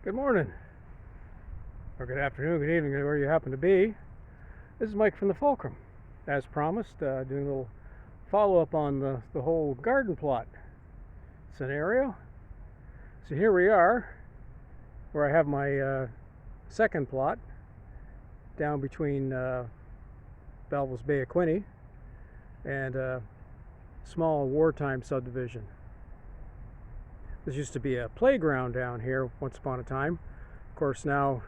Good morning, or good afternoon, good evening, wherever you happen to be. This is Mike from the Fulcrum. As promised, doing a little follow-up on the whole garden plot scenario. So here we are, where I have my second plot down between Belleville's Bay of Quinte and a small wartime subdivision. This used to be a playground down here once upon a time. Of course, now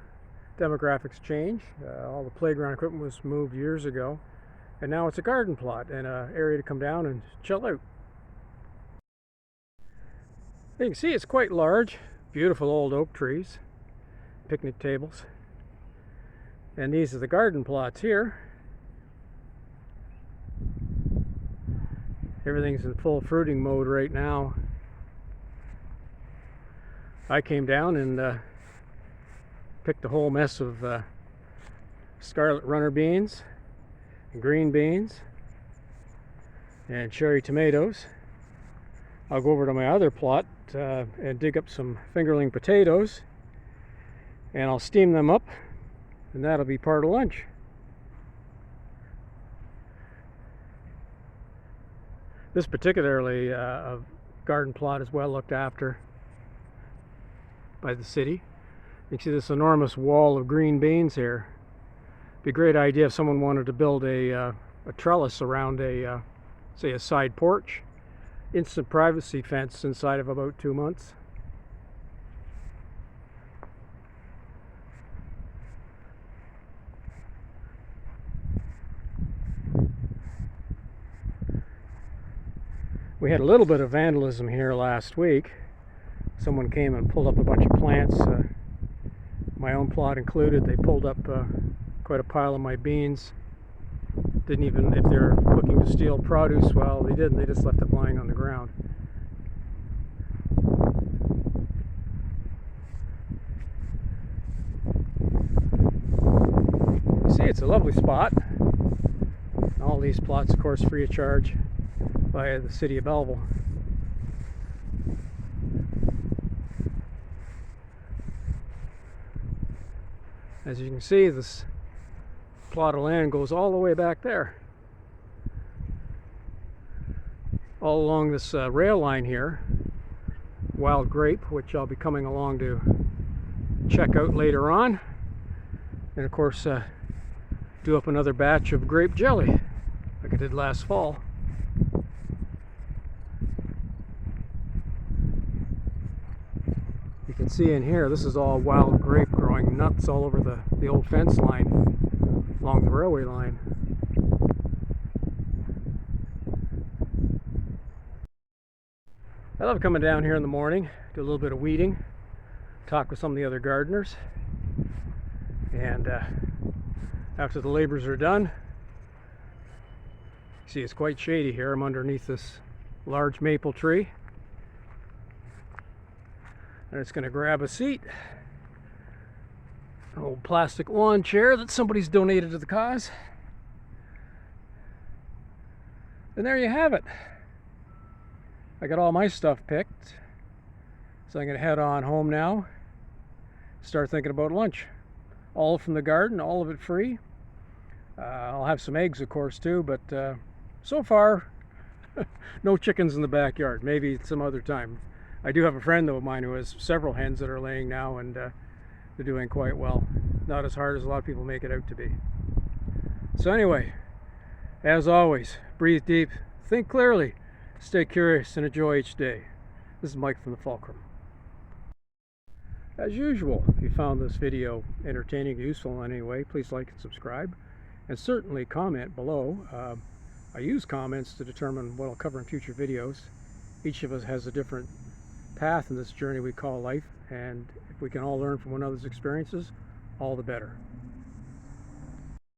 demographics change. All the playground equipment was moved years ago, and now it's a garden plot and an area to come down and chill out. You can see it's quite large. Beautiful old oak trees, picnic tables, and these are the garden plots here. Everything's in full fruiting mode right now. I came down and picked a whole mess of scarlet runner beans, and green beans, and cherry tomatoes. I'll go over to my other plot and dig up some fingerling potatoes, and I'll steam them up, and that'll be part of lunch. This particularly garden plot is well looked after by the city. You can see this enormous wall of green beans here. Be a great idea if someone wanted to build a trellis around say a side porch. Instant privacy fence inside of about 2 months. We had a little bit of vandalism here last week. Someone came and pulled up a bunch of plants, my own plot included. They pulled up quite a pile of my beans. Didn't even, if they're looking to steal produce, well, they didn't. They just left it lying on the ground. You see, it's a lovely spot. All these plots, of course, free of charge by the city of Belleville. As you can see, this plot of land goes all the way back there. All along this rail line here, wild grape, which I'll be coming along to check out later on. And of course, do up another batch of grape jelly, like I did last fall. You can see in here, this is all wild grape growing nuts all over the old fence line along the railway line. I love coming down here in the morning, do a little bit of weeding, talk with some of the other gardeners, and after the labors are done, you see it's quite shady here. I'm underneath this large maple tree. And it's going to grab a seat, an old plastic lawn chair that somebody's donated to the cause. And there you have it. I got all my stuff picked, so I'm going to head on home now, start thinking about lunch. All from the garden, all of it free. I'll have some eggs, of course, too, but so far, no chickens in the backyard. Maybe some other time. I do have a friend, though, of mine who has several hens that are laying now, and they're doing quite well. Not as hard as a lot of people make it out to be. So anyway, as always, breathe deep, think clearly, stay curious, and enjoy each day. This is Mike from the Fulcrum. As usual, if you found this video entertaining or useful in any way, please like and subscribe, and certainly comment below. I use comments to determine what I'll cover in future videos. Each of us has a different path in this journey we call life, and if we can all learn from one another's experiences, all the better.